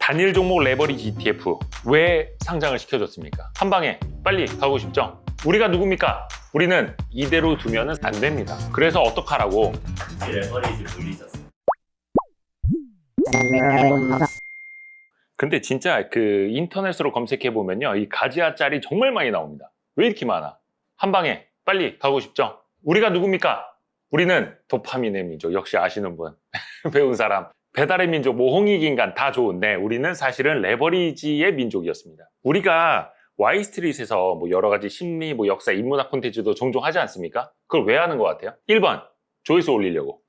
단일 종목 레버리지 ETF 왜 상장을 시켜줬습니까? 한 방에 빨리 가고 싶죠? 우리가 누굽니까? 우리는 이대로 두면 안 됩니다. 그래서 어떡하라고? 레버리지 물리셨어요. 근데 진짜 그 인터넷으로 검색해 보면요, 이 가지아 짤이 정말 많이 나옵니다. 왜 이렇게 많아? 한 방에 빨리 가고 싶죠? 우리가 누굽니까? 우리는 도파민의 민족. 역시 아시는 분 배운 사람. 배달의 민족, 뭐 홍익인간 다 좋은데 우리는 사실은 레버리지의 민족이었습니다. 우리가 Y스트릿에서 뭐 여러 가지 심리, 뭐 역사, 인문학 콘텐츠도 종종 하지 않습니까? 그걸 왜 하는 것 같아요? 1번, 조회수 올리려고.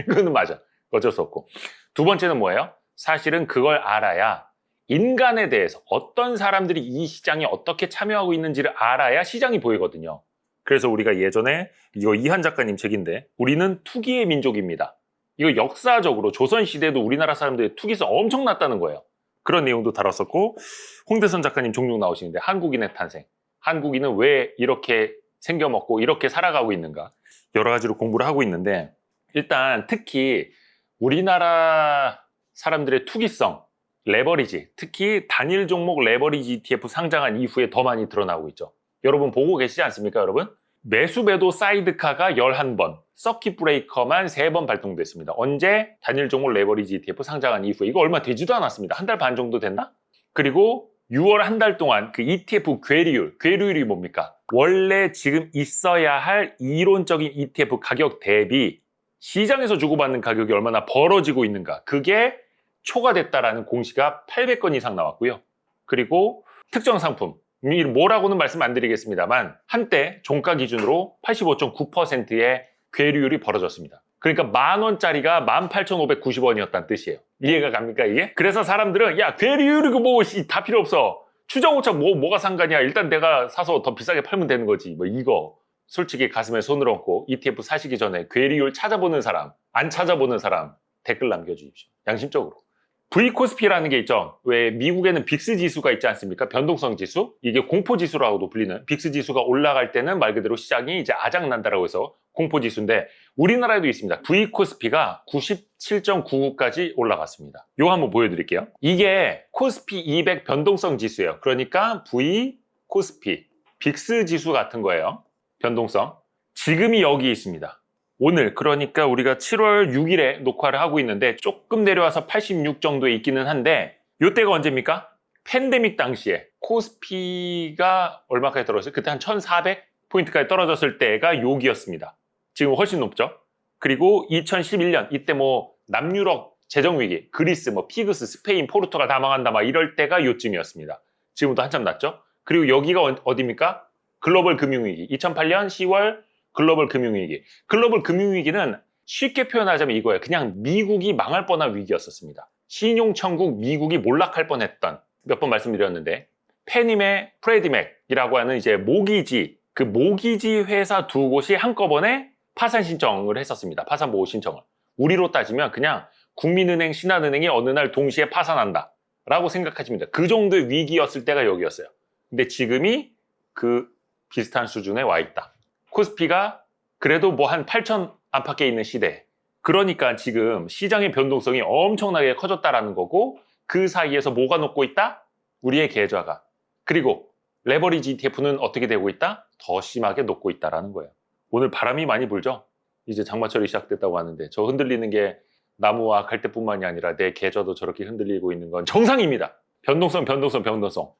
그거는 맞아. 어쩔 수 없고. 두 번째는 뭐예요? 사실은 그걸 알아야 인간에 대해서 어떤 사람들이 이 시장에 어떻게 참여하고 있는지를 알아야 시장이 보이거든요. 그래서 우리가 예전에 이거 이한 작가님 책인데 우리는 투기의 민족입니다. 이거 역사적으로 조선시대에도 우리나라 사람들의 투기성 엄청 났다는 거예요. 그런 내용도 다뤘었고, 홍대선 작가님 종종 나오시는데 한국인의 탄생, 한국인은 왜 이렇게 생겨먹고 이렇게 살아가고 있는가, 여러 가지로 공부를 하고 있는데, 일단 특히 우리나라 사람들의 투기성, 레버리지, 특히 단일 종목 레버리지 ETF 상장한 이후에 더 많이 드러나고 있죠. 여러분 보고 계시지 않습니까, 여러분? 매수 매도 사이드카가 11번, 서킷 브레이커만 3번 발동됐습니다. 언제? 단일 종목 레버리지 ETF 상장한 이후에. 이거 얼마 되지도 않았습니다. 한 달 반 정도 됐나? 그리고 6월 한 달 동안 그 ETF 괴리율이 뭡니까? 원래 지금 있어야 할 이론적인 ETF 가격 대비 시장에서 주고받는 가격이 얼마나 벌어지고 있는가, 그게 초과됐다라는 공시가 800건 이상 나왔고요. 그리고 특정 상품, 뭐라고는 말씀 안 드리겠습니다만 한때 종가 기준으로 85.9%의 괴리율이 벌어졌습니다. 그러니까 10,000원짜리가 18,590원이었다는 뜻이에요. 이해가 갑니까 이게? 그래서 사람들은 야, 괴리율이고 뭐 다 필요 없어, 추정오차 뭐가 상관이야, 일단 내가 사서 더 비싸게 팔면 되는 거지, 뭐 이거. 솔직히 가슴에 손을 얹고 ETF 사시기 전에 괴리율 찾아보는 사람, 안 찾아보는 사람 댓글 남겨주십시오. 양심적으로. V코스피라는 게 있죠. 왜 미국에는 빅스 지수가 있지 않습니까? 변동성 지수. 이게 공포 지수라고도 불리는, 빅스 지수가 올라갈 때는 말 그대로 시장이 이제 아작난다라고 해서 공포 지수인데, 우리나라에도 있습니다. V코스피가 97.99까지 올라갔습니다. 이거 한번 보여드릴게요. 이게 코스피 200 변동성 지수예요. 그러니까 V코스피, 빅스 지수 같은 거예요. 변동성. 지금이 여기 있습니다. 오늘, 그러니까 우리가 7월 6일에 녹화를 하고 있는데 조금 내려와서 86 정도에 있기는 한데, 이때가 언제입니까? 팬데믹 당시에 코스피가 얼마까지 떨어졌어요? 그때 한 1400포인트까지 떨어졌을 때가 여기였습니다. 지금 훨씬 높죠? 그리고 2011년 이때 뭐 남유럽 재정위기, 그리스, 뭐 피그스, 스페인, 포르투갈 다 망한다 막 이럴 때가 요쯤이었습니다. 지금부터 한참 낮죠? 그리고 여기가 어디입니까? 글로벌 금융위기, 2008년 10월 글로벌 금융위기. 글로벌 금융위기는 쉽게 표현하자면 이거예요. 그냥 미국이 망할 뻔한 위기였었습니다. 신용천국 미국이 몰락할 뻔했던, 몇 번 말씀드렸는데, 페니메, 프레디맥이라고 하는 이제 모기지, 그 모기지 회사 두 곳이 한꺼번에 파산 신청을 했었습니다. 파산 보호 신청을. 우리로 따지면 그냥 국민은행, 신한은행이 어느 날 동시에 파산한다 라고 생각하시면 돼요. 그 정도의 위기였을 때가 여기였어요. 근데 지금이 그 비슷한 수준에 와 있다. 코스피가 그래도 뭐 한 8,000 안팎에 있는 시대. 그러니까 지금 시장의 변동성이 엄청나게 커졌다라는 거고, 그 사이에서 뭐가 녹고 있다? 우리의 계좌가. 그리고 레버리지 ETF는 어떻게 되고 있다? 더 심하게 녹고 있다라는 거예요. 오늘 바람이 많이 불죠? 이제 장마철이 시작됐다고 하는데, 저 흔들리는 게 나무와 갈대뿐만이 아니라 내 계좌도 저렇게 흔들리고 있는 건 정상입니다. 변동성.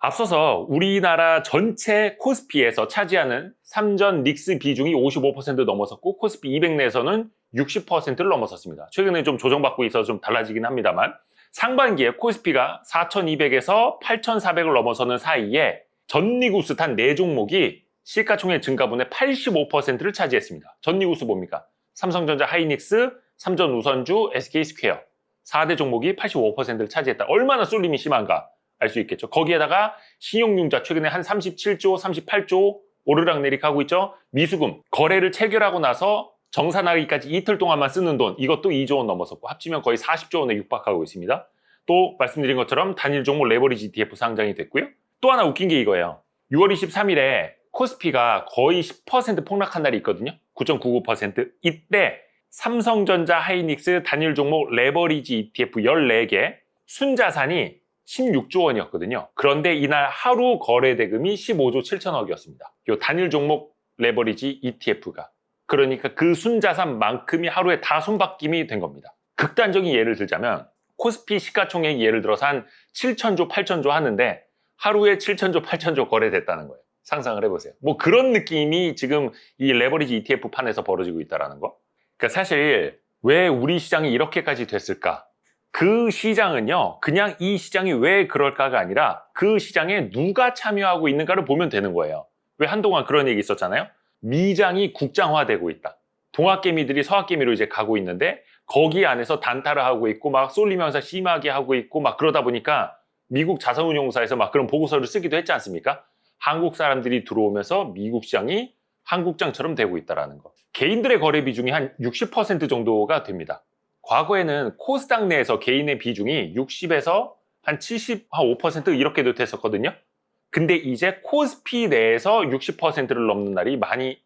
앞서서 우리나라 전체 코스피에서 차지하는 삼전 릭스 비중이 55% 넘어섰고, 코스피 200 내에서는 60%를 넘어섰습니다. 최근에 좀 조정받고 있어서 좀 달라지긴 합니다만, 상반기에 코스피가 4,200에서 8,400을 넘어서는 사이에 전리구스 단 4종목이 시가총액 증가분의 85%를 차지했습니다. 전리구스 뭡니까? 삼성전자, 하이닉스, 삼전우선주, SK스퀘어. 4대 종목이 85%를 차지했다. 얼마나 쏠림이 심한가 알 수 있겠죠. 거기에다가 신용융자 최근에 한 37조, 38조 오르락내리락 하고 있죠. 미수금, 거래를 체결하고 나서 정산하기까지 이틀 동안만 쓰는 돈, 이것도 2조 원 넘어섰고 합치면 거의 40조 원에 육박하고 있습니다. 또 말씀드린 것처럼 단일 종목 레버리지 ETF 상장이 됐고요. 또 하나 웃긴 게 이거예요. 6월 23일에 코스피가 거의 10% 폭락한 날이 있거든요. 9.99%. 이때 삼성전자, 하이닉스 단일 종목 레버리지 ETF 14개 순자산이 16조 원이었거든요. 그런데 이날 하루 거래 대금이 15조 7천억이었습니다. 요 단일 종목 레버리지 ETF가. 그러니까 그 순자산만큼이 하루에 다 손바뀜이 된 겁니다. 극단적인 예를 들자면 코스피 시가총액이 예를 들어서 한 7천조, 8천조 하는데 하루에 7천조, 8천조 거래됐다는 거예요. 상상을 해보세요. 뭐 그런 느낌이 지금 이 레버리지 ETF 판에서 벌어지고 있다는 거. 그러니까 사실 왜 우리 시장이 이렇게까지 됐을까? 그 시장은요, 그냥 이 시장이 왜 그럴까가 아니라 그 시장에 누가 참여하고 있는가를 보면 되는 거예요. 왜 한동안 그런 얘기 있었잖아요? 미장이 국장화되고 있다. 동학개미들이 서학개미로 이제 가고 있는데 거기 안에서 단타를 하고 있고 막 쏠리면서 심하게 하고 있고 막 그러다 보니까 미국 자산운용사에서 막 그런 보고서를 쓰기도 했지 않습니까? 한국 사람들이 들어오면서 미국 시장이 한국장처럼 되고 있다는 거. 개인들의 거래 비중이 한 60% 정도가 됩니다. 과거에는 코스닥 내에서 개인의 비중이 60에서 한 70, 한 5% 이렇게도 됐었거든요. 근데 이제 코스피 내에서 60%를 넘는 날이 많이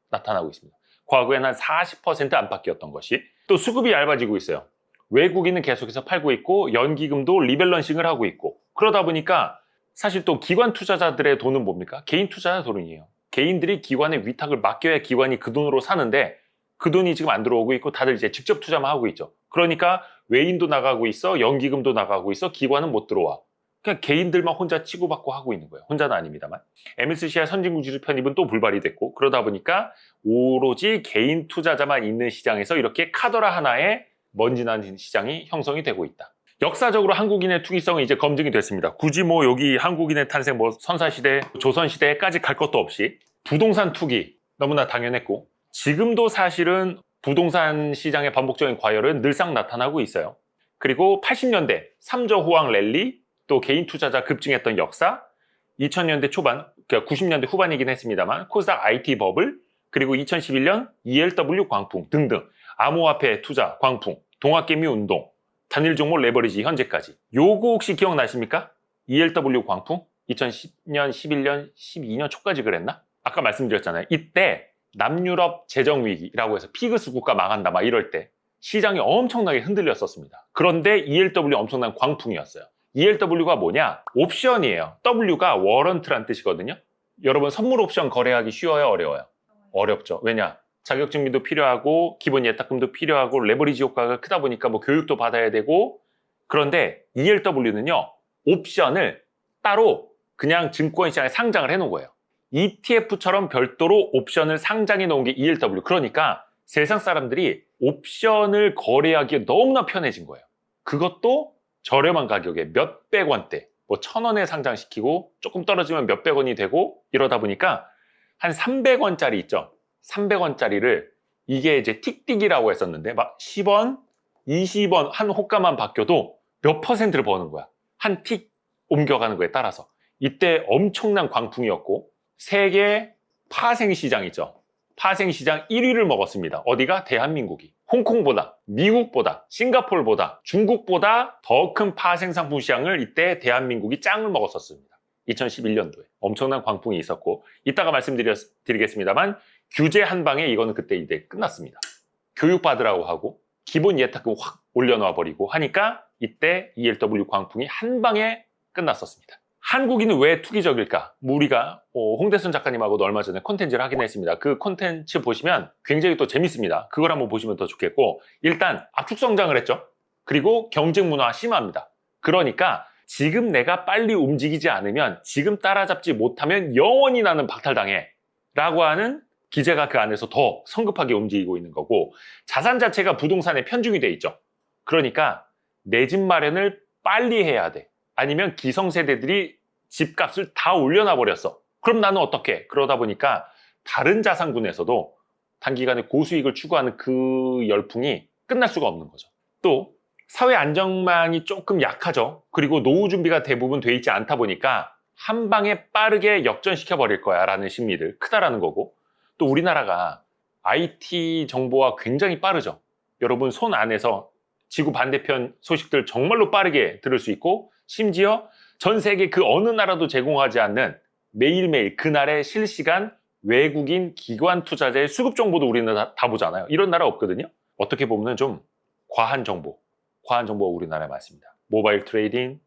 나타나고 있습니다. 과거에는 한 40% 안팎이었던 것이 또 수급이 얇아지고 있어요. 외국인은 계속해서 팔고 있고 연기금도 리밸런싱을 하고 있고 그러다 보니까 사실 또 기관 투자자들의 돈은 뭡니까? 개인 투자자 돈이에요. 개인들이 기관에 위탁을 맡겨야 기관이 그 돈으로 사는데 그 돈이 지금 안 들어오고 있고 다들 이제 직접 투자만 하고 있죠. 그러니까 외인도 나가고 있어, 연기금도 나가고 있어, 기관은 못 들어와. 그냥 개인들만 혼자 치고받고 하고 있는 거예요. 혼자는 아닙니다만. MSCI 선진국 지수 편입은 또 불발이 됐고 그러다 보니까 오로지 개인 투자자만 있는 시장에서 이렇게 카더라 하나에 먼지 난 시장이 형성이 되고 있다. 역사적으로 한국인의 투기성은 이제 검증이 됐습니다. 굳이 뭐 여기 한국인의 탄생 뭐 선사시대, 조선시대까지 갈 것도 없이 부동산 투기 너무나 당연했고 지금도 사실은 부동산 시장의 반복적인 과열은 늘상 나타나고 있어요. 그리고 80년대 3조 호황 랠리 또 개인 투자자 급증했던 역사 2000년대 초반, 그러니까 90년대 후반이긴 했습니다만 코스닥 IT 버블 그리고 2011년 ELW 광풍 등등 암호화폐 투자 광풍, 동학개미 운동 단일 종목 레버리지 현재까지. 요거 혹시 기억나십니까? ELW 광풍? 2010년, 11년, 12년 초까지 그랬나? 아까 말씀드렸잖아요. 이때 남유럽 재정위기라고 해서 피그스 국가 망한다 막 이럴 때 시장이 엄청나게 흔들렸었습니다. 그런데 ELW 엄청난 광풍이었어요. ELW가 뭐냐? 옵션이에요. W가 워런트란 뜻이거든요. 여러분 선물 옵션 거래하기 쉬워요? 어려워요? 어렵죠. 왜냐? 자격증명도 필요하고 기본 예탁금도 필요하고 레버리지 효과가 크다 보니까 뭐 교육도 받아야 되고 그런데 ELW는요 옵션을 따로 그냥 증권시장에 상장을 해놓은 거예요. ETF처럼 별도로 옵션을 상장해 놓은 게 ELW. 그러니까 세상 사람들이 옵션을 거래하기에 너무나 편해진 거예요. 그것도 저렴한 가격에 몇백 원대, 뭐 1,000원에 상장시키고 조금 떨어지면 몇백 원이 되고 이러다 보니까 한 300원짜리 있죠. 300원짜리를 이게 이제 틱틱이라고 했었는데 막 10원, 20원 한 호가만 바뀌어도 몇 퍼센트를 버는 거야. 한 틱 옮겨가는 거에 따라서. 이때 엄청난 광풍이었고 세계 파생시장 있죠. 파생시장 1위를 먹었습니다. 어디가? 대한민국이. 홍콩보다, 미국보다, 싱가포르보다, 중국보다 더 큰 파생상품 시장을 이때 대한민국이 짱을 먹었었습니다. 2011년도에. 엄청난 광풍이 있었고 이따가 말씀드리겠습니다만 규제 한 방에 이거는 그때 이제 끝났습니다. 교육받으라고 하고 기본 예탁금 확 올려놔 버리고 하니까 이때 ELW 광풍이 한 방에 끝났었습니다. 한국인은 왜 투기적일까? 뭐 우리가 홍대순 작가님하고도 얼마 전에 콘텐츠를 하긴 했습니다. 그 콘텐츠 보시면 굉장히 또 재밌습니다. 그걸 한번 보시면 더 좋겠고 일단 압축 성장을 했죠. 그리고 경쟁 문화 심합니다. 그러니까 지금 내가 빨리 움직이지 않으면 지금 따라잡지 못하면 영원히 나는 박탈당해 라고 하는 기재가 그 안에서 더 성급하게 움직이고 있는 거고 자산 자체가 부동산에 편중이 돼 있죠. 그러니까 내 집 마련을 빨리 해야 돼. 아니면 기성세대들이 집값을 다 올려놔 버렸어. 그럼 나는 어떻게? 그러다 보니까 다른 자산군에서도 단기간에 고수익을 추구하는 그 열풍이 끝날 수가 없는 거죠. 또 사회 안정망이 조금 약하죠. 그리고 노후 준비가 대부분 돼 있지 않다 보니까 한 방에 빠르게 역전시켜 버릴 거야 라는 심리들 크다라는 거고 또 우리나라가 IT 정보가 굉장히 빠르죠. 여러분 손 안에서 지구 반대편 소식들 정말로 빠르게 들을 수 있고 심지어 전 세계 그 어느 나라도 제공하지 않는 매일매일 그날의 실시간 외국인 기관 투자자의 수급 정보도 우리는 다 보잖아요. 이런 나라 없거든요. 어떻게 보면 좀 과한 정보가 우리나라에 많습니다. 모바일 트레이딩,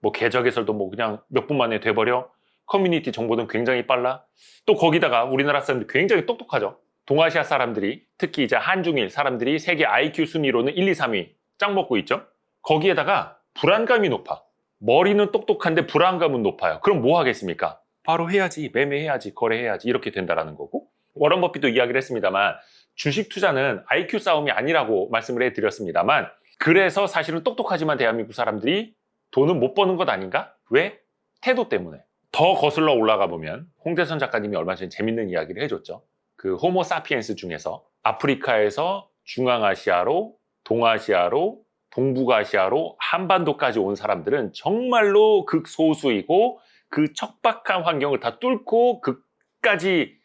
뭐 계좌 개설도 뭐 그냥 몇 분 만에 돼버려. 커뮤니티 정보는 굉장히 빨라. 또 거기다가 우리나라 사람들이 굉장히 똑똑하죠. 동아시아 사람들이, 특히 이제 한중일 사람들이 세계 IQ 순위로는 1, 2, 3위 짱 먹고 있죠. 거기에다가 불안감이 높아. 머리는 똑똑한데 불안감은 높아요. 그럼 뭐 하겠습니까? 바로 해야지, 매매해야지, 거래해야지 이렇게 된다라는 거고. 워런 버핏도 이야기를 했습니다만 주식 투자는 IQ 싸움이 아니라고 말씀을 해드렸습니다만 그래서 사실은 똑똑하지만 대한민국 사람들이 돈은 못 버는 것 아닌가? 왜? 태도 때문에. 더 거슬러 올라가 보면 홍대선 작가님이 얼마 전에 재밌는 이야기를 해줬죠. 그 호모 사피엔스 중에서 아프리카에서 중앙아시아로, 동아시아로, 동북아시아로 한반도까지 온 사람들은 정말로 극소수이고 그 척박한 환경을 다 뚫고 끝까지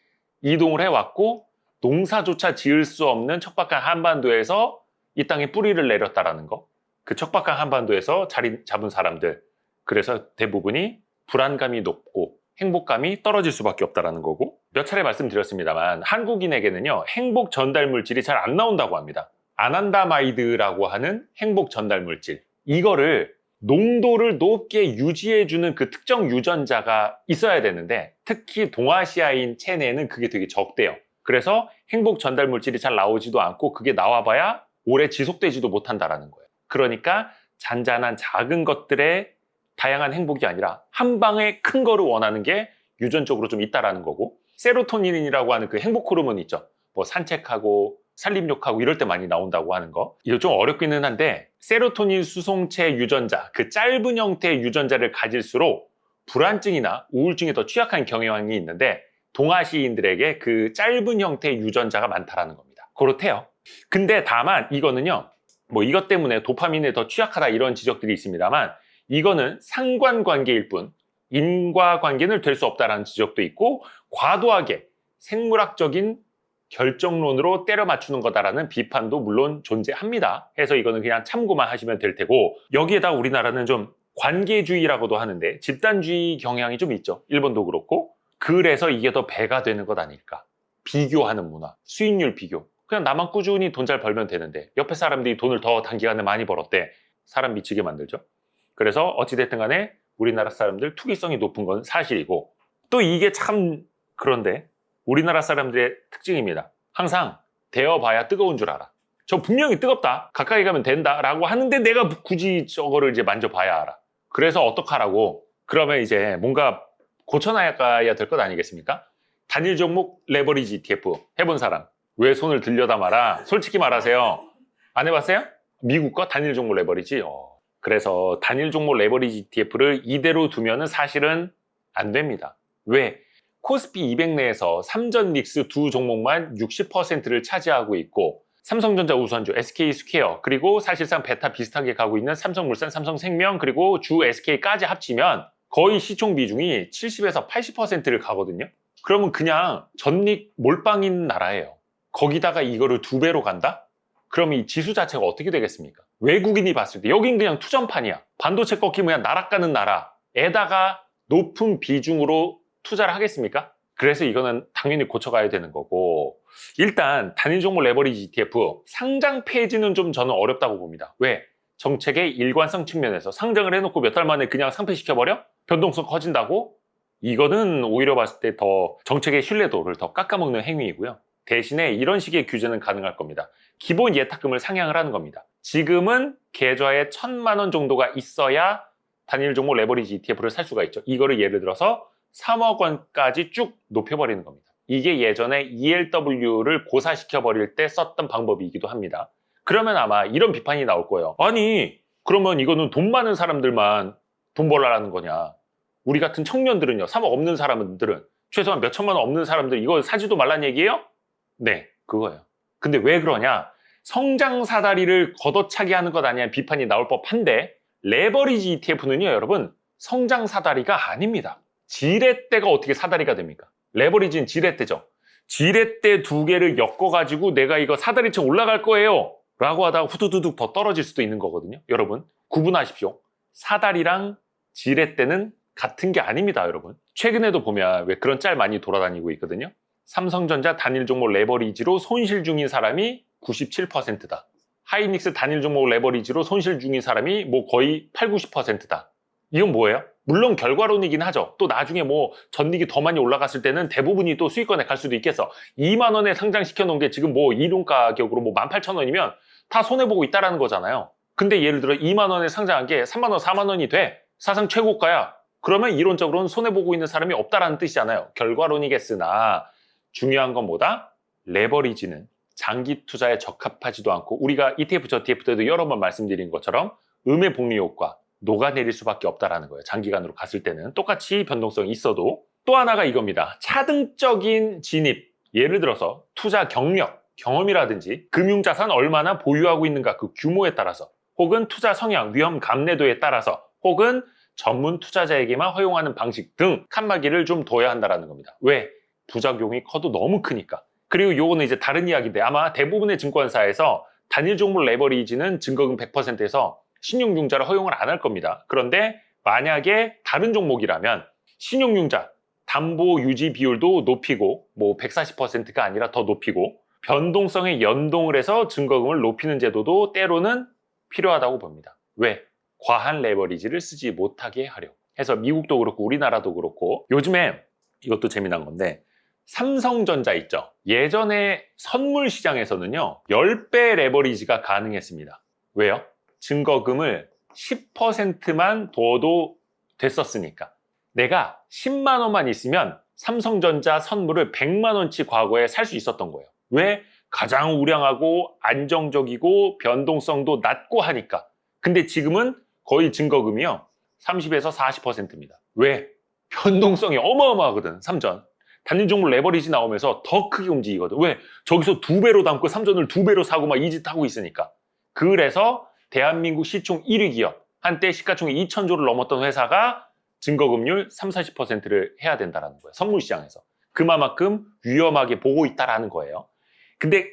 이동을 해왔고 농사조차 지을 수 없는 척박한 한반도에서 이 땅에 뿌리를 내렸다라는 거. 그 척박한 한반도에서 자리 잡은 사람들. 그래서 대부분이 불안감이 높고 행복감이 떨어질 수밖에 없다라는 거고 몇 차례 말씀드렸습니다만 한국인에게는요 행복 전달 물질이 잘 안 나온다고 합니다. 아난다마이드라고 하는 행복 전달 물질 이거를 농도를 높게 유지해주는 그 특정 유전자가 있어야 되는데 특히 동아시아인 체내에는 그게 되게 적대요. 그래서 행복 전달 물질이 잘 나오지도 않고 그게 나와봐야 오래 지속되지도 못한다라는 거예요. 그러니까 잔잔한 작은 것들의 다양한 행복이 아니라 한 방에 큰 거를 원하는 게 유전적으로 좀 있다라는 거고 세로토닌이라고 하는 그 행복 호르몬 있죠. 뭐 산책하고 산림욕하고 이럴 때 많이 나온다고 하는 거. 이거 좀 어렵기는 한데 세로토닌 수송체 유전자, 그 짧은 형태의 유전자를 가질수록 불안증이나 우울증에 더 취약한 경향이 있는데 동아시인들에게 그 짧은 형태의 유전자가 많다라는 겁니다. 그렇대요. 근데 다만 이거는요. 뭐 이것 때문에 도파민에 더 취약하다 이런 지적들이 있습니다만 이거는 상관관계일 뿐 인과관계는 될 수 없다라는 지적도 있고 과도하게 생물학적인 결정론으로 때려 맞추는 거다라는 비판도 물론 존재합니다. 해서 이거는 그냥 참고만 하시면 될 테고 여기에다 우리나라는 좀 관계주의라고도 하는데 집단주의 경향이 좀 있죠. 일본도 그렇고 그래서 이게 더 배가 되는 것 아닐까. 비교하는 문화, 수익률 비교. 그냥 나만 꾸준히 돈 잘 벌면 되는데 옆에 사람들이 돈을 더 단기간에 많이 벌었대. 사람 미치게 만들죠. 그래서 어찌됐든 간에 우리나라 사람들 투기성이 높은 건 사실이고 또 이게 참 그런데 우리나라 사람들의 특징입니다. 항상 데워봐야 뜨거운 줄 알아. 저 분명히 뜨겁다. 가까이 가면 된다. 라고 하는데 내가 굳이 저거를 이제 만져봐야 알아. 그래서 어떡하라고. 그러면 이제 뭔가 고쳐나가야 될 것 아니겠습니까? 단일 종목 레버리지 ETF 해본 사람. 왜 손을 들여다 말아? 솔직히 말하세요. 안 해봤어요? 미국 거 단일 종목 레버리지? 그래서 단일 종목 레버리지 ETF를 이대로 두면은 사실은 안 됩니다. 왜? 코스피 200 내에서 삼전 릭스 두 종목만 60%를 차지하고 있고 삼성전자 우선주, SK스퀘어 그리고 사실상 베타 비슷하게 가고 있는 삼성물산, 삼성생명 그리고 주 SK까지 합치면 거의 시총 비중이 70에서 80%를 가거든요. 그러면 그냥 전릭 몰빵인 나라예요. 거기다가 이거를 2배로 간다? 그럼 이 지수 자체가 어떻게 되겠습니까? 외국인이 봤을 때 여긴 그냥 투전판이야. 반도체 꺾이면 그냥 나락가는 나라에다가 높은 비중으로 투자를 하겠습니까? 그래서 이거는 당연히 고쳐가야 되는 거고 일단 단일 종목 레버리지 ETF 상장 폐지는 좀 저는 어렵다고 봅니다. 왜? 정책의 일관성 측면에서 상장을 해놓고 몇 달 만에 그냥 상폐시켜버려? 변동성 커진다고? 이거는 오히려 봤을 때 더 정책의 신뢰도를 더 깎아먹는 행위이고요. 대신에 이런 식의 규제는 가능할 겁니다. 기본 예탁금을 상향을 하는 겁니다. 지금은 계좌에 1,000만 원 정도가 있어야 단일 종목 레버리지 ETF를 살 수가 있죠. 이거를 예를 들어서 3억 원까지 쭉 높여버리는 겁니다. 이게 예전에 ELW를 고사시켜버릴 때 썼던 방법이기도 합니다. 그러면 아마 이런 비판이 나올 거예요. 아니 그러면 이거는 돈 많은 사람들만 돈 벌라는 거냐. 우리 같은 청년들은요. 3억 없는 사람들은 최소한 몇 천만 원 없는 사람들 이거 사지도 말란 얘기예요? 네, 그거예요. 근데 왜 그러냐? 성장 사다리를 걷어차게 하는 것 아니냐 비판이 나올 법한데 레버리지 ETF는요, 여러분 성장 사다리가 아닙니다. 지렛대가 어떻게 사다리가 됩니까? 레버리지는 지렛대죠. 지렛대 2개를 엮어가지고 내가 이거 사다리처럼 올라갈 거예요. 라고 하다가 후두두둑 더 떨어질 수도 있는 거거든요. 여러분 구분하십시오. 사다리랑 지렛대는 같은 게 아닙니다, 여러분. 최근에도 보면 왜 그런 짤 많이 돌아다니고 있거든요. 삼성전자 단일 종목 레버리지로 손실 중인 사람이 97%다. 하이닉스 단일 종목 레버리지로 손실 중인 사람이 뭐 거의 8, 90%다. 이건 뭐예요? 물론 결과론이긴 하죠. 또 나중에 뭐 전익이 더 많이 올라갔을 때는 대부분이 또 수익권에 갈 수도 있겠어. 2만 원에 상장시켜 놓은 게 지금 뭐 이론 가격으로 뭐 18,000원이면 다 손해보고 있다라는 거잖아요. 근데 예를 들어 2만 원에 상장한 게 3만 원, 4만 원이 돼. 사상 최고가야. 그러면 이론적으로는 손해보고 있는 사람이 없다라는 뜻이잖아요. 결과론이겠으나 중요한 건 뭐다? 레버리지는 장기 투자에 적합하지도 않고 우리가 ETF, 저TF 때도 여러 번 말씀드린 것처럼 음의 복리 효과, 녹아내릴 수밖에 없다라는 거예요. 장기간으로 갔을 때는 똑같이 변동성이 있어도. 또 하나가 이겁니다. 차등적인 진입, 예를 들어서 투자 경력, 경험이라든지 금융자산 얼마나 보유하고 있는가 그 규모에 따라서 혹은 투자 성향, 위험 감내도에 따라서 혹은 전문 투자자에게만 허용하는 방식 등 칸막이를 좀 둬야 한다는 겁니다. 왜? 부작용이 커도 너무 크니까. 그리고 요거는 이제 다른 이야기인데 아마 대부분의 증권사에서 단일 종목 레버리지는 증거금 100%에서 신용융자를 허용을 안 할 겁니다. 그런데 만약에 다른 종목이라면 신용융자, 담보 유지 비율도 높이고 뭐 140%가 아니라 더 높이고 변동성에 연동을 해서 증거금을 높이는 제도도 때로는 필요하다고 봅니다. 왜? 과한 레버리지를 쓰지 못하게 하려고 해서 미국도 그렇고 우리나라도 그렇고 요즘에 이것도 재미난 건데 삼성전자 있죠. 예전에 선물 시장에서는요 10배 레버리지가 가능했습니다. 왜요? 증거금을 10%만 둬도 됐었으니까. 내가 10만 원만 있으면 삼성전자 선물을 100만 원치 과거에 살 수 있었던 거예요. 왜? 가장 우량하고 안정적이고 변동성도 낮고 하니까. 근데 지금은 거의 증거금이요 30에서 40%입니다. 왜? 변동성이 어마어마하거든. 삼전. 단일 종목 레버리지 나오면서 더 크게 움직이거든. 왜? 저기서 2배로 담고 삼전을 2배로 사고 막 이 짓 하고 있으니까. 그래서 대한민국 시총 1위 기업, 한때 시가총액 2,000조를 넘었던 회사가 증거금률 30-40%를 해야 된다는 거예요. 선물시장에서. 그만큼 위험하게 보고 있다는 거예요. 근데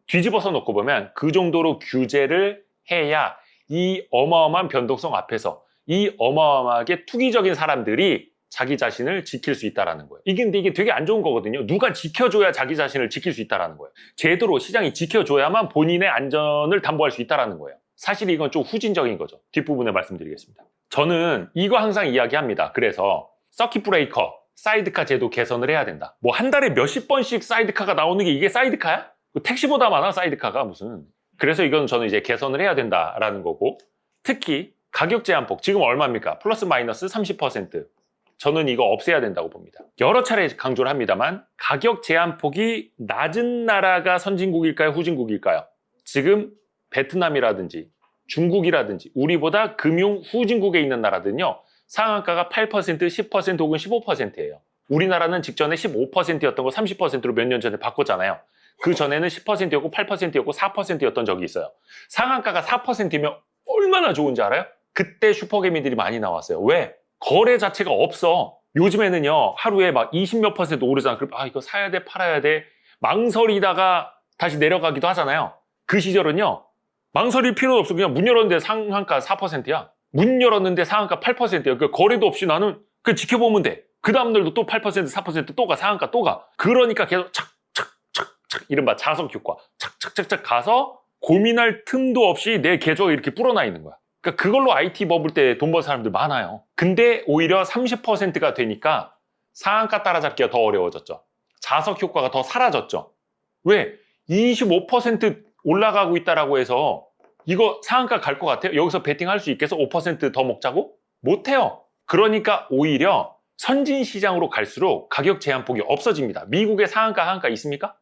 뒤집어서 놓고 보면 그 정도로 규제를 해야 이 어마어마한 변동성 앞에서 이 어마어마하게 투기적인 사람들이 자기 자신을 지킬 수 있다는 거예요. 근데 이게 되게 안 좋은 거거든요. 누가 지켜줘야 자기 자신을 지킬 수 있다는 거예요. 제대로 시장이 지켜줘야만 본인의 안전을 담보할 수 있다는 거예요. 사실 이건 좀 후진적인 거죠. 뒷부분에 말씀드리겠습니다. 저는 이거 항상 이야기합니다. 그래서 서킷 브레이커, 사이드카 제도 개선을 해야 된다. 뭐 한 달에 몇십 번씩 사이드카가 나오는 게 이게 사이드카야? 택시보다 많아 사이드카가 무슨. 그래서 이건 저는 이제 개선을 해야 된다라는 거고 특히 가격 제한폭 지금 얼마입니까? 플러스 마이너스 30%. 저는 이거 없애야 된다고 봅니다. 여러 차례 강조를 합니다만 가격 제한폭이 낮은 나라가 선진국일까요? 후진국일까요? 지금 베트남이라든지 중국이라든지 우리보다 금융 후진국에 있는 나라들은요. 상한가가 8%, 10% 혹은 15%예요. 우리나라는 직전에 15%였던 거 30%로 몇 년 전에 바꿨잖아요. 그 전에는 10%였고 8%였고 4%였던 적이 있어요. 상한가가 4%이면 얼마나 좋은지 알아요? 그때 슈퍼개미들이 많이 나왔어요. 왜? 거래 자체가 없어. 요즘에는요 하루에 막 20몇 % 오르잖아. 그럼 이거 사야 돼 팔아야 돼 망설이다가 다시 내려가기도 하잖아요. 그 시절은요 망설일 필요도 없어. 그냥 문 열었는데 상한가 4%야. 문 열었는데 상한가 8%야. 그러니까 거래도 없이 나는 그냥 지켜보면 돼. 그 다음날도 또 8%, 4% 또 가. 상한가 또 가. 그러니까 계속 착착착착 이른바 자석 효과. 착착착착 가서 고민할 틈도 없이 내 계좌가 이렇게 불어나 있는 거야. 그러니까 그걸로 IT 버블 때 돈 번 사람들 많아요. 근데 오히려 30%가 되니까 상한가 따라잡기가 더 어려워졌죠. 자석 효과가 더 사라졌죠. 왜? 25% 올라가고 있다라고 해서 이거 상한가 갈 것 같아요? 여기서 베팅할 수 있겠어? 5% 더 먹자고? 못해요. 그러니까 오히려 선진 시장으로 갈수록 가격 제한폭이 없어집니다. 미국에 상한가, 하한가 있습니까?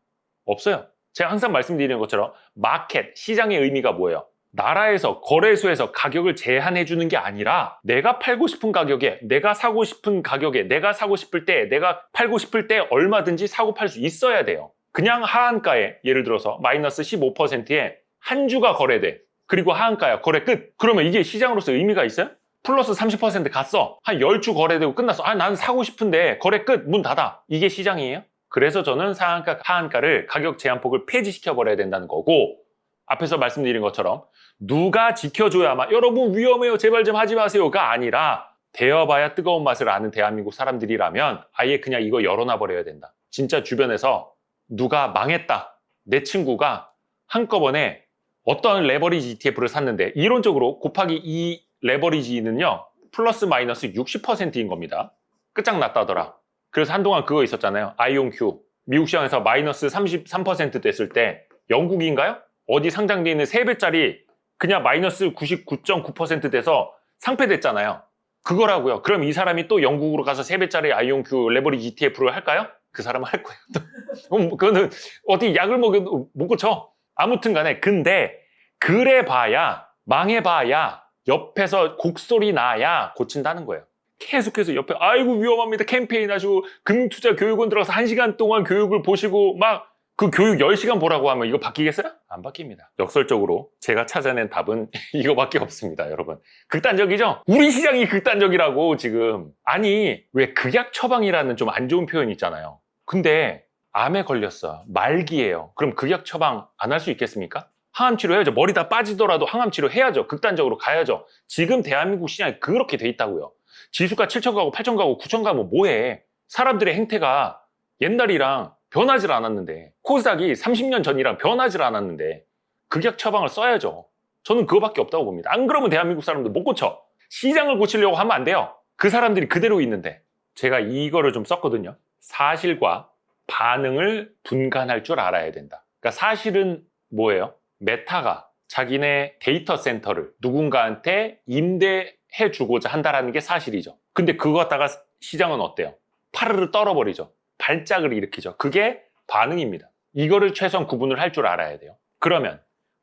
없어요. 제가 항상 말씀드리는 것처럼 마켓, 시장의 의미가 뭐예요? 나라에서, 거래소에서 가격을 제한해 주는 게 아니라 내가 팔고 싶은 가격에, 내가 사고 싶은 가격에, 내가 사고 싶을 때, 내가 팔고 싶을 때 얼마든지 사고 팔 수 있어야 돼요. 그냥 하한가에 예를 들어서 마이너스 15%에 한 주가 거래돼. 그리고 하한가야. 거래 끝. 그러면 이게 시장으로서 의미가 있어요? 플러스 30% 갔어. 한 10주 거래되고 끝났어. 난 사고 싶은데 거래 끝. 문 닫아. 이게 시장이에요? 그래서 저는 상한가, 하한가를 가격 제한폭을 폐지시켜버려야 된다는 거고 앞에서 말씀드린 것처럼 누가 지켜줘야만 여러분 위험해요. 제발 좀 하지 마세요가 아니라 데워봐야 뜨거운 맛을 아는 대한민국 사람들이라면 아예 그냥 이거 열어놔버려야 된다. 진짜 주변에서 누가 망했다. 내 친구가 한꺼번에 어떤 레버리지 ETF를 샀는데 이론적으로 곱하기 2 레버리지는요. 플러스 마이너스 60%인 겁니다. 끝장났다더라. 그래서 한동안 그거 있었잖아요. 아이온큐. 미국 시장에서 마이너스 33% 됐을 때 영국인가요? 어디 상장되어 있는 3배짜리 그냥 마이너스 99.9% 돼서 상폐됐잖아요. 그거라고요. 그럼 이 사람이 또 영국으로 가서 3배짜리 아이온큐 레버리지 ETF를 할까요? 그 사람은 할 거예요. 그거는 어떻게 약을 먹여도 못 고쳐. 아무튼 간에 근데 그래봐야 망해봐야 옆에서 곡소리 나야 고친다는 거예요. 계속해서 옆에 아이고 위험합니다 캠페인 하시고 금융투자 교육원 들어가서 1시간 동안 교육을 보시고 막 그 교육 10시간 보라고 하면 이거 바뀌겠어요? 안 바뀝니다. 역설적으로 제가 찾아낸 답은 이거밖에 없습니다. 여러분 극단적이죠? 우리 시장이 극단적이라고 지금. 아니 왜 극약 처방이라는 좀 안 좋은 표현 있잖아요. 근데 암에 걸렸어 말기예요. 그럼 극약 처방 안 할 수 있겠습니까? 항암 치료해야죠. 머리 다 빠지더라도 항암 치료 해야죠. 극단적으로 가야죠. 지금 대한민국 시장이 그렇게 돼 있다고요. 지수가 7천 가고 8천 가고 9천 가면 뭐해. 사람들의 행태가 옛날이랑 변하질 않았는데 코스닥이 30년 전이랑 변하질 않았는데 극약 처방을 써야죠. 저는 그거밖에 없다고 봅니다. 안 그러면 대한민국 사람들 못 고쳐. 시장을 고치려고 하면 안 돼요. 그 사람들이 그대로 있는데. 제가 이거를 좀 썼거든요. 사실과 반응을 분간할 줄 알아야 된다. 그러니까 사실은 뭐예요? 메타가 자기네 데이터 센터를 누군가한테 임대해 주고자 한다는 게 사실이죠. 근데 그거 갖다가 시장은 어때요? 파르르 떨어버리죠. 발작을 일으키죠. 그게 반응입니다. 이거를 최소한 구분을 할 줄 알아야 돼요. 그러면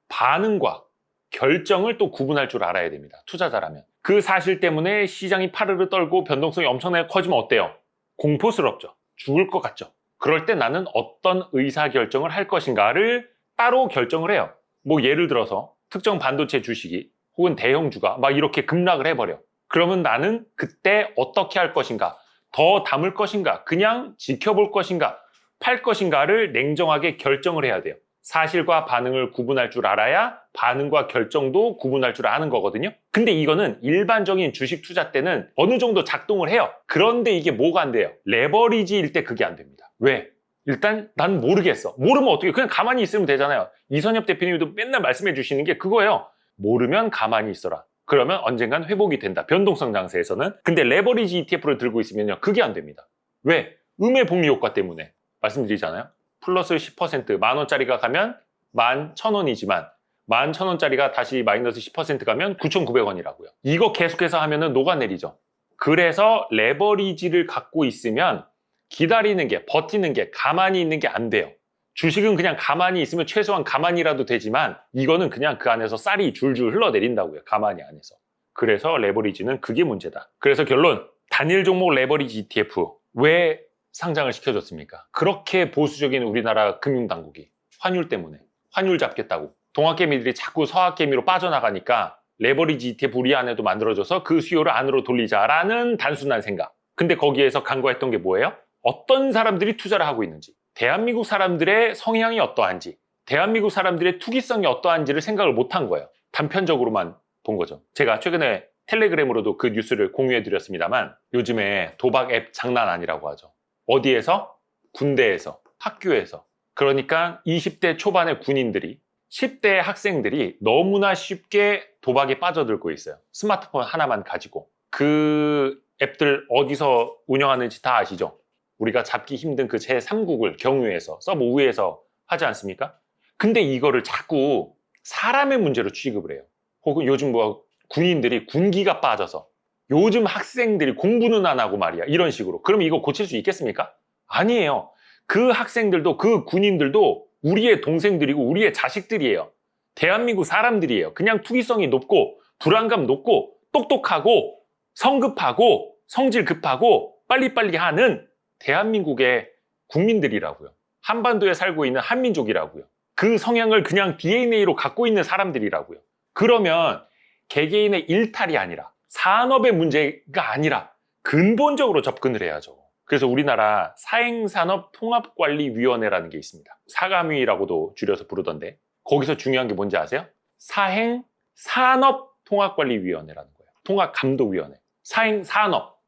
반응과 결정을 또 구분할 줄 알아야 됩니다. 투자자라면. 그 사실 때문에 시장이 파르르 떨고 변동성이 엄청나게 커지면 어때요? 공포스럽죠. 죽을 것 같죠. 그럴 때 나는 어떤 의사결정을 할 것인가를 따로 결정을 해요. 뭐 예를 들어서 특정 반도체 주식이 혹은 대형주가 막 이렇게 급락을 해버려. 그러면 나는 그때 어떻게 할 것인가? 더 담을 것인가? 그냥 지켜볼 것인가? 팔 것인가를 냉정하게 결정을 해야 돼요. 사실과 반응을 구분할 줄 알아야 반응과 결정도 구분할 줄 아는 거거든요. 근데 이거는 일반적인 주식 투자 때는 어느 정도 작동을 해요. 그런데 이게 뭐가 안 돼요? 레버리지일 때 그게 안 됩니다. 왜? 일단 난 모르겠어. 모르면 어떻게 그냥 가만히 있으면 되잖아요. 이선엽 대표님도 맨날 말씀해 주시는 게 그거예요. 모르면 가만히 있어라. 그러면 언젠간 회복이 된다. 변동성 장세에서는. 근데 레버리지 ETF를 들고 있으면요. 그게 안 됩니다. 왜? 음의 복리 효과 때문에. 말씀드리잖아요. 플러스 10% 만원짜리가 가면 11,000원이지만 11,000원짜리가 다시 마이너스 10% 가면 9,900원이라고요. 이거 계속해서 하면은 녹아내리죠. 그래서 레버리지를 갖고 있으면 기다리는 게, 버티는 게, 가만히 있는 게 안 돼요. 주식은 그냥 가만히 있으면 최소한 가만히라도 되지만 이거는 그냥 그 안에서 쌀이 줄줄 흘러내린다고요. 가만히 안에서. 그래서 레버리지는 그게 문제다. 그래서 결론, 단일 종목 레버리지 ETF 왜 상장을 시켜줬습니까? 그렇게 보수적인 우리나라 금융당국이 환율 때문에 환율 잡겠다고 동학개미들이 자꾸 서학개미로 빠져나가니까 레버리지 ETF 우리 안에도 만들어줘서 그 수요를 안으로 돌리자라는 단순한 생각. 근데 거기에서 간과했던 게 뭐예요? 어떤 사람들이 투자를 하고 있는지, 대한민국 사람들의 성향이 어떠한지, 대한민국 사람들의 투기성이 어떠한지를 생각을 못한 거예요. 단편적으로만 본 거죠. 제가 최근에 텔레그램으로도 그 뉴스를 공유해드렸습니다만 요즘에 도박 앱 장난 아니라고 하죠. 어디에서? 군대에서, 학교에서. 그러니까 20대 초반의 군인들이 10대 학생들이 너무나 쉽게 도박에 빠져들고 있어요. 스마트폰 하나만 가지고. 그 앱들 어디서 운영하는지 다 아시죠? 우리가 잡기 힘든 그 제3국을 경유해서 서브 우회해서 하지 않습니까? 근데 이거를 자꾸 사람의 문제로 취급을 해요. 혹은 요즘 뭐 군인들이 군기가 빠져서 요즘 학생들이 공부는 안 하고 말이야. 이런 식으로. 그럼 이거 고칠 수 있겠습니까? 아니에요. 그 학생들도 그 군인들도 우리의 동생들이고 우리의 자식들이에요. 대한민국 사람들이에요. 그냥 투기성이 높고 불안감 높고 똑똑하고 성급하고 성질 급하고 빨리빨리 하는 대한민국의 국민들이라고요. 한반도에 살고 있는 한민족이라고요. 그 성향을 그냥 DNA로 갖고 있는 사람들이라고요. 그러면 개개인의 일탈이 아니라 산업의 문제가 아니라 근본적으로 접근을 해야죠. 그래서 우리나라 사행산업통합관리위원회라는 게 있습니다. 사감위라고도 줄여서 부르던데 거기서 중요한 게 뭔지 아세요? 사행산업통합관리위원회라는 거예요. 통합감독위원회. 산업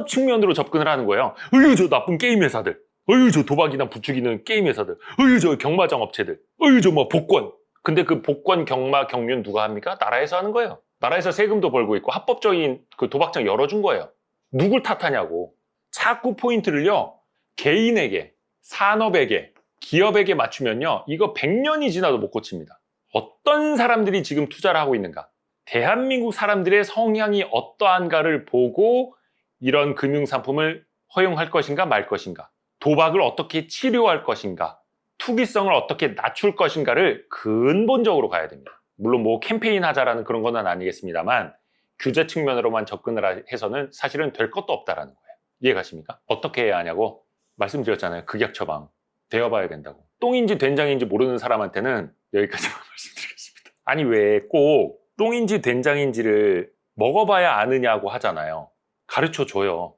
측면으로 접근을 하는 거예요. 어휴 저 나쁜 게임 회사들, 어휴 저 도박이나 부추기는 게임 회사들, 어휴 저 경마장 업체들, 어휴 저 뭐 복권. 근데 그 복권, 경마, 경륜 누가 합니까? 나라에서 하는 거예요. 나라에서 세금도 벌고 있고 합법적인 그 도박장 열어준 거예요. 누굴 탓하냐고. 자꾸 포인트를요, 개인에게, 산업에게, 기업에게 맞추면요, 이거 100년이 지나도 못 고칩니다. 어떤 사람들이 지금 투자를 하고 있는가? 대한민국 사람들의 성향이 어떠한가를 보고 이런 금융상품을 허용할 것인가 말 것인가? 도박을 어떻게 치료할 것인가? 투기성을 어떻게 낮출 것인가를 근본적으로 가야 됩니다. 물론 뭐 캠페인 하자라는 그런 건 아니겠습니다만 규제 측면으로만 접근을 해서는 사실은 될 것도 없다라는 거예요. 이해가십니까? 어떻게 해야 하냐고 말씀드렸잖아요. 극약 처방 되어봐야 된다고. 똥인지 된장인지 모르는 사람한테는 여기까지만 말씀드리겠습니다. 아니 왜 꼭 똥인지 된장인지를 먹어봐야 아느냐고 하잖아요. 가르쳐줘요.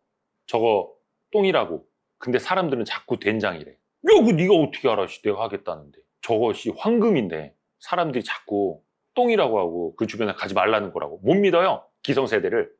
저거 똥이라고. 근데 사람들은 자꾸 된장이래. 야, 그 네가 어떻게 알아? 내가 하겠다는데. 저것이 황금인데 사람들이 자꾸 똥이라고 하고 그 주변에 가지 말라는 거라고. 못 믿어요. 기성세대를.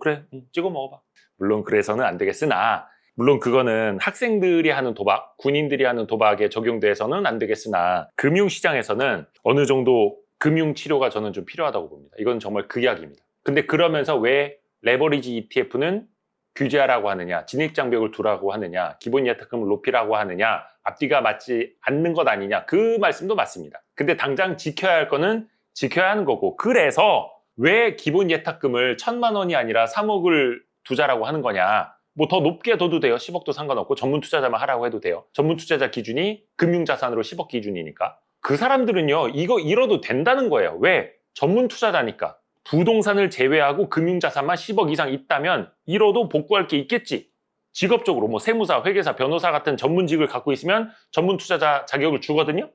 그래, 찍어 먹어봐. 물론 그래서는 안 되겠으나, 물론 그거는 학생들이 하는 도박, 군인들이 하는 도박에 적용돼서는 안 되겠으나 금융시장에서는 어느 정도 금융치료가 저는 좀 필요하다고 봅니다. 이건 정말 극약입니다. 근데 그러면서 왜 레버리지 ETF는 규제하라고 하느냐, 진입장벽을 두라고 하느냐, 기본 예탁금을 높이라고 하느냐, 앞뒤가 맞지 않는 것 아니냐, 그 말씀도 맞습니다. 근데 당장 지켜야 할 거는 지켜야 하는 거고, 그래서 왜 기본 예탁금을 1,000만 원이 아니라 3억을 두자라고 하는 거냐. 뭐 더 높게 둬도 돼요. 10억도 상관없고 전문 투자자만 하라고 해도 돼요. 전문 투자자 기준이 금융자산으로 10억 기준이니까. 그 사람들은요, 이거 잃어도 된다는 거예요. 왜? 전문 투자자니까. 부동산을 제외하고 금융자산만 10억 이상 있다면 잃어도 복구할 게 있겠지. 직업적으로 뭐 세무사, 회계사, 변호사 같은 전문직을 갖고 있으면 전문 투자자 자격을 주거든요.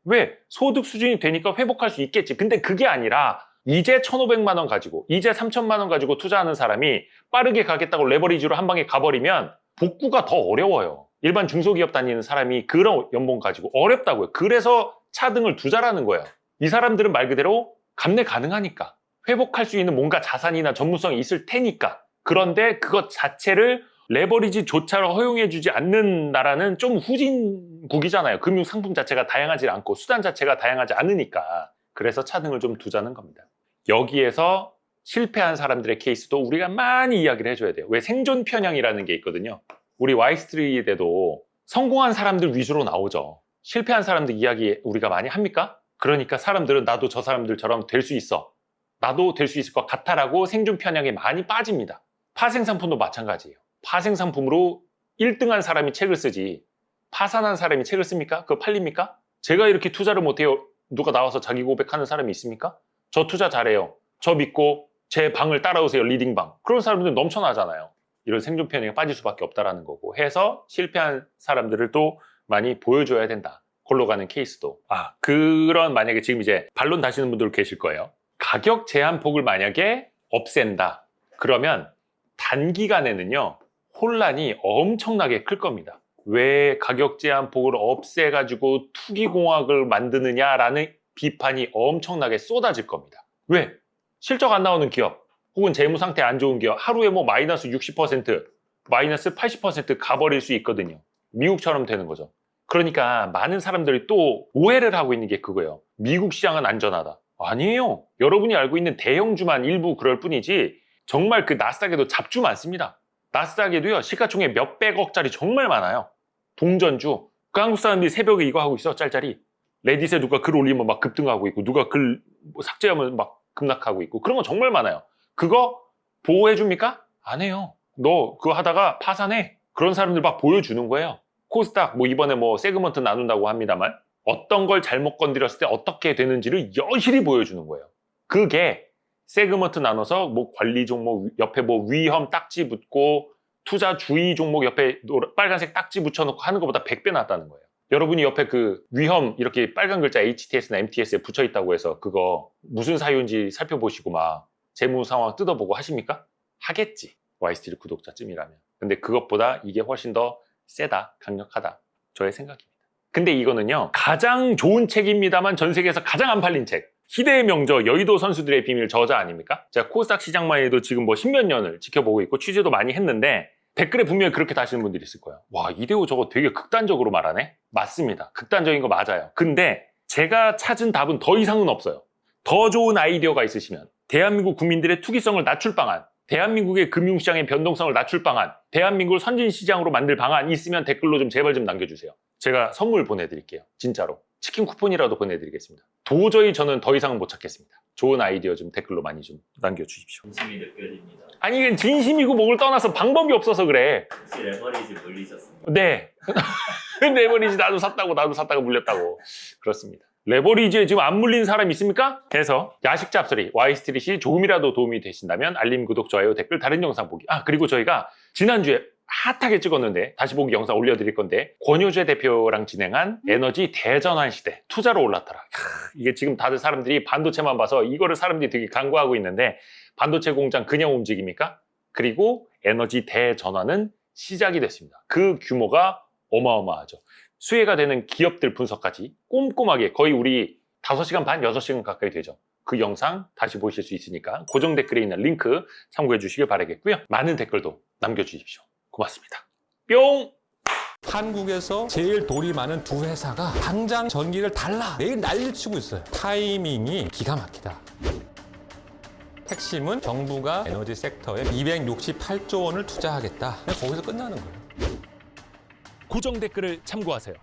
왜? 소득 수준이 되니까 회복할 수 있겠지. 근데 그게 아니라 이제 1,500만 원 가지고, 이제 3,000만 원 가지고 투자하는 사람이 빠르게 가겠다고 레버리지로 한 방에 가버리면 복구가 더 어려워요. 일반 중소기업 다니는 사람이 그런 연봉 가지고 어렵다고요. 그래서 차등을 두자라는 거예요. 이 사람들은 말 그대로 감내 가능하니까. 회복할 수 있는 뭔가 자산이나 전문성이 있을 테니까. 그런데 그것 자체를 레버리지조차 허용해주지 않는 나라는 좀 후진국이잖아요. 금융상품 자체가 다양하지 않고 수단 자체가 다양하지 않으니까. 그래서 차등을 좀 두자는 겁니다. 여기에서 실패한 사람들의 케이스도 우리가 많이 이야기를 해줘야 돼요. 왜? 생존 편향이라는 게 있거든요. 우리 와이스트리트에도 성공한 사람들 위주로 나오죠. 실패한 사람들 이야기 우리가 많이 합니까? 그러니까 사람들은 나도 저 사람들처럼 될 수 있어. 나도 될 수 있을 것 같아라고 생존 편향에 많이 빠집니다. 파생상품도 마찬가지예요. 파생상품으로 1등한 사람이 책을 쓰지 파산한 사람이 책을 씁니까? 그거 팔립니까? 제가 이렇게 투자를 못해요. 누가 나와서 자기 고백하는 사람이 있습니까? 저 투자 잘해요. 저 믿고 제 방을 따라오세요. 리딩방. 그런 사람들 넘쳐나잖아요. 이런 생존 편향에 빠질 수밖에 없다라는 거고 해서 실패한 사람들을 또 많이 보여줘야 된다. 걸로 가는 케이스도. 그런 만약에 지금 이제 반론 다시는 분들 계실 거예요. 가격 제한폭을 만약에 없앤다. 그러면 단기간에는요. 혼란이 엄청나게 클 겁니다. 왜 가격 제한폭을 없애가지고 투기공학을 만드느냐라는 비판이 엄청나게 쏟아질 겁니다. 왜? 실적 안 나오는 기업 혹은 재무 상태 안 좋은 기업 하루에 뭐 마이너스 60%, 마이너스 80% 가버릴 수 있거든요. 미국처럼 되는 거죠. 그러니까 많은 사람들이 또 오해를 하고 있는 게 그거예요. 미국 시장은 안전하다. 아니에요. 여러분이 알고 있는 대형주만 일부 그럴 뿐이지 정말 그 나스닥에도 잡주 많습니다. 나스닥에도요 시가총액 몇백억짜리 정말 많아요. 동전주. 그 한국 사람들이 새벽에 이거 하고 있어. 짤짤이. 레딧에 누가 글 올리면 막 급등하고 있고 누가 글 삭제하면 막 급락하고 있고 그런 거 정말 많아요. 그거 보호해줍니까? 안 해요. 너 그거 하다가 파산해. 그런 사람들 막 보여주는 거예요. 코스닥 뭐 이번에 뭐 세그먼트 나눈다고 합니다만 어떤 걸 잘못 건드렸을 때 어떻게 되는지를 여실히 보여주는 거예요. 그게 세그먼트 나눠서 뭐 관리 종목 옆에 뭐 위험 딱지 붙고 투자 주의 종목 옆에 빨간색 딱지 붙여놓고 하는 것보다 100배 낫다는 거예요. 여러분이 옆에 그 위험 이렇게 빨간 글자 HTS나 MTS에 붙여 있다고 해서 그거 무슨 사유인지 살펴보시고 막 재무 상황 뜯어보고 하십니까? 하겠지. 와이스트리트 구독자쯤이라면. 근데 그것보다 이게 훨씬 더 세다, 강력하다. 저의 생각입니다. 근데 이거는요. 가장 좋은 책입니다만 전 세계에서 가장 안 팔린 책. 희대의 명저 여의도 선수들의 비밀 저자 아닙니까? 제가 코스닥 시장만 해도 지금 뭐 10몇 년을 지켜보고 있고 취재도 많이 했는데 댓글에 분명히 그렇게 다시는 분들이 있을 거예요. 와, 이대호 저거 되게 극단적으로 말하네? 맞습니다. 극단적인 거 맞아요. 근데 제가 찾은 답은 더 이상은 없어요. 더 좋은 아이디어가 있으시면 대한민국 국민들의 투기성을 낮출 방안, 대한민국의 금융시장의 변동성을 낮출 방안, 대한민국을 선진시장으로 만들 방안 있으면 댓글로 좀 제발 좀 남겨주세요. 제가 선물 보내드릴게요. 진짜로. 치킨 쿠폰이라도 보내드리겠습니다. 도저히 저는 더 이상은 못 찾겠습니다. 좋은 아이디어 좀 댓글로 많이 좀 남겨주십시오. 진심이 느껴집니다. 아니 이게 진심이고 뭐를 떠나서 방법이 없어서 그래. 혹시 레버리지 물리셨습니까? 네. 레버리지 나도 샀다고 물렸다고. 그렇습니다. 레버리지에 지금 안 물린 사람 있습니까? 그래서 야식 잡소리 Y스트릿이 조금이라도 도움이 되신다면 알림, 구독, 좋아요, 댓글, 다른 영상 보기. 그리고 저희가 지난주에 핫하게 찍었는데 다시 보기 영상 올려드릴 건데 권효재 대표랑 진행한 에너지 대전환 시대 투자로 올랐더라. 이게 지금 다들 사람들이 반도체만 봐서 이거를 사람들이 되게 간과하고 있는데 반도체 공장 그냥 움직입니까? 그리고 에너지 대전환은 시작이 됐습니다. 그 규모가 어마어마하죠. 수혜가 되는 기업들 분석까지 꼼꼼하게 거의 우리 5시간 반, 6시간 가까이 되죠. 그 영상 다시 보실 수 있으니까 고정 댓글에 있는 링크 참고해 주시길 바라겠고요. 많은 댓글도 남겨주십시오. 고맙습니다. 뿅! 한국에서 제일 돈이 많은 두 회사가 당장 전기를 달라 매일 난리를 치고 있어요. 타이밍이 기가 막히다. 핵심은 정부가 에너지 섹터에 268조 원을 투자하겠다. 그냥 거기서 끝나는 거예요. 고정 댓글을 참고하세요.